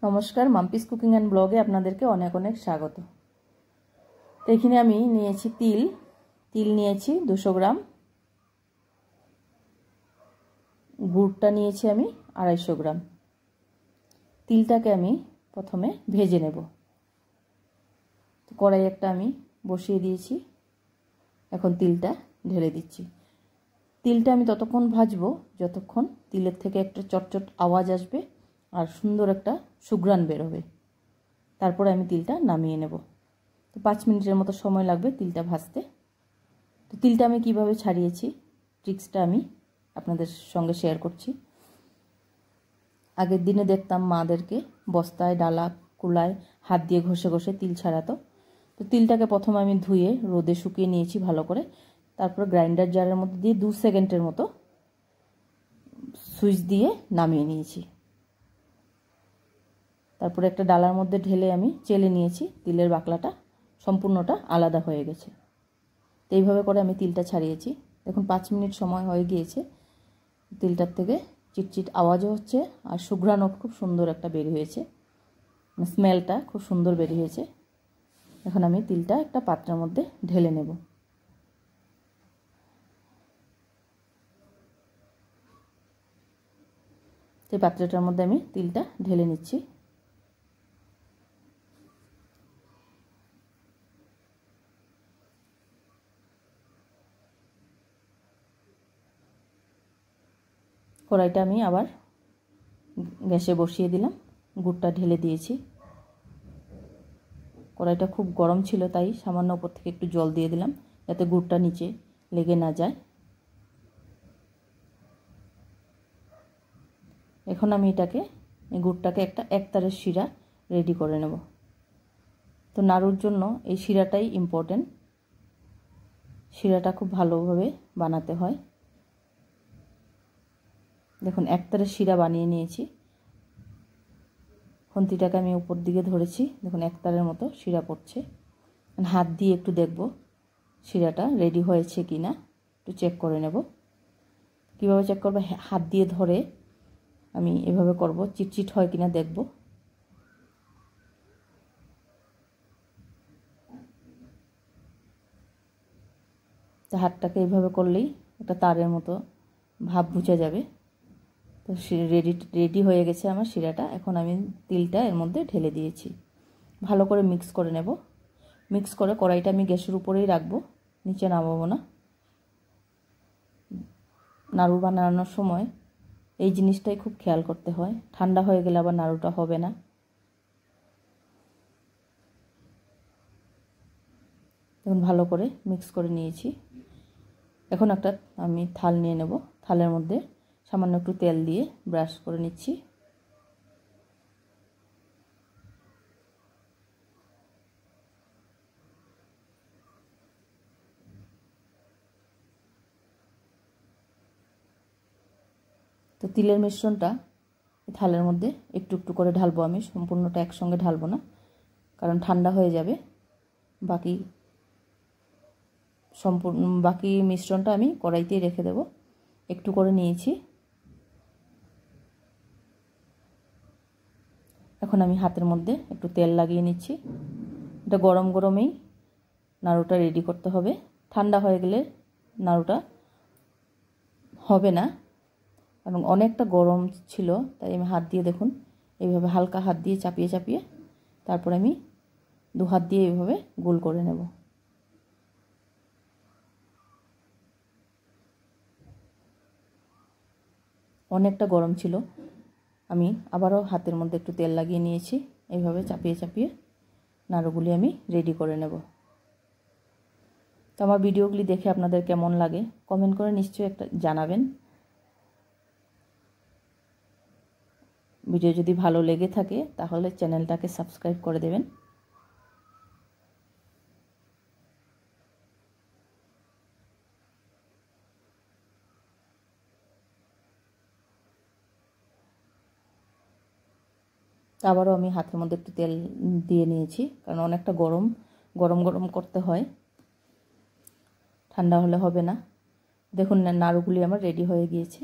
নমস্কার, Mampi's cooking and ব্লগে আপনাদেরকে অনেক অনেক স্বাগত। তো এখানে আমি নিয়েছি তিল নিয়েছি 200 গ্রাম, গুড়টা নিয়েছি আমি 250 গ্রাম। তিলটাকে আমি প্রথমে ভেজে নেব। তো কড়াই একটা আমি বসিয়ে দিয়েছি, এখন তিলটা ঢেলে দিচ্ছি। তিলটা আমি ততক্ষণ ভাজবো যতক্ষণ তিলের থেকে একটা চটচট আওয়াজ আসবে আর সুন্দর একটা সুঘ্রাণ বেরোবে। তারপরে আমি তিলটা নামিয়ে নেব। তো 5 মিনিটের মতো সময় লাগবে তিলটা ভাজতে। তো তিলটা আমি কিভাবে ছাড়িয়েছি ট্রিক্সটা আমি আপনাদের সঙ্গে শেয়ার করছি। আগের দিনে দেখতাম মাদেরকে বস্তায়, ডালা, কুলায় হাত দিয়ে ঘষে ঘষে তিল ছাড়াতো। তো তিলটাকে প্রথমে আমি ধুয়ে রোদে শুকিয়ে নিয়েছি ভালো করে, তারপর গ্রাইন্ডার জারের মধ্যে দিয়ে 2 সেকেন্ডের মতো সুইচ দিয়ে নামিয়ে নিয়েছি। তারপরে একটা ডালার মধ্যে ঢেলে আমি চেলে নিয়েছি। তিলের বাকলাটা সম্পূর্ণটা আলাদা হয়ে গেছে। তো এইভাবে করে আমি তিলটা ছাড়িয়েছি। দেখুন 5 মিনিট সময় হয়ে গিয়েছে। তিলটার থেকে চিটচিট আওয়াজও হচ্ছে আর সুঘ্রাণও খুব সুন্দর একটা বের হয়েছে, স্মেলটা খুব সুন্দর বের হয়েছে। এখন আমি তিলটা একটা পাত্রের মধ্যে ঢেলে নেব। এই পাত্রটার মধ্যে আমি তিলটা ঢেলে নিচ্ছি। কড়াইটা আমি আবার গ্যাসে বসিয়ে দিলাম, গুড়টা ঢেলে দিয়েছি। কড়াইটা খুব গরম ছিল, তাই সামান্য উপর থেকে একটু জল দিয়ে দিলাম যাতে গুড়টা নিচে লেগে না যায়। এখন আমি এই গুড়টাকে একটা একতারের শিরা রেডি করে নেব। তো নাড়ুর জন্য এই শিরাটাই ইম্পর্টেন্ট। শিরাটা খুব ভালোভাবে বানাতে হয়। দেখুন একতারের শিরা বানিয়ে নিয়েছি। খুন্তিটাকে আমি উপর দিকে ধরেছি, দেখুন একতারের মতো শিরা পড়ছে। হাত দিয়ে একটু দেখব শিরাটা রেডি হয়েছে কি না, একটু চেক করে নেব। কীভাবে চেক করব? হাত দিয়ে ধরে আমি এভাবে করব, চিটচিট হয় কিনা দেখব। তো হাতটাকে এইভাবে করলেই একটা তারের মতো ভাব বুঝে যাবে। তো রেডি হয়ে গেছে আমার শিরাটা। এখন আমি তিলটা এর মধ্যে ঢেলে দিয়েছি। ভালো করে মিক্স করে নেব। মিক্স করে কড়াইটা আমি গ্যাসের উপরেই রাখবো, নিচে নামাবো না। নাড়ু বানানোর সময় এই জিনিসটাই খুব খেয়াল করতে হয়, ঠান্ডা হয়ে গেলে আবার নাড়ুটা হবে না। এখন ভালো করে মিক্স করে নিয়েছি। এখন একটা আমি থাল নিয়ে নেব। থালের মধ্যে সামান্য একটু তেল দিয়ে ব্রাশ করে নিচ্ছি। তো তিলের মিশ্রণটা থালের মধ্যে একটু একটু করে ঢালবো আমি, সম্পূর্ণটা একসঙ্গে ঢালবো না, কারণ ঠান্ডা হয়ে যাবে। বাকি মিশ্রণটা আমি কড়াইতেই রেখে দেব। একটু করে নিয়েছি। এখন আমি হাতের মধ্যে একটু তেল লাগিয়ে নিচ্ছি। এটা গরম গরমেই নাড়ুটা রেডি করতে হবে। ঠান্ডা হয়ে গেলে নাড়ুটা হবে না, কারণ অনেকটা গরম ছিল। তাই আমি হাত দিয়ে, দেখুন এইভাবে হালকা হাত দিয়ে চাপিয়ে চাপিয়ে তারপর আমি 2 হাত দিয়ে এইভাবে গোল করে নেব। অনেকটা গরম ছিল। আমি আবারও হাতের মধ্যে একটু তেল লাগিয়ে নিয়েছি। এইভাবে চাপিয়ে চাপিয়ে নাড়ুগুলি আমি রেডি করে নেব। তো আমার ভিডিওগুলি দেখে আপনাদের কেমন লাগে কমেন্ট করে নিশ্চয়ই একটা জানাবেন। ভিডিও যদি ভালো লেগে থাকে তাহলে চ্যানেলটাকে সাবস্ক্রাইব করে দেবেন। আবারও আমি হাতের মধ্যে একটু তেল দিয়ে নিয়েছি, কারণ অনেকটা গরম গরম করতে হয়, ঠান্ডা হলে হবে না। দেখুন নাড়ুগুলি আমার রেডি হয়ে গিয়েছে।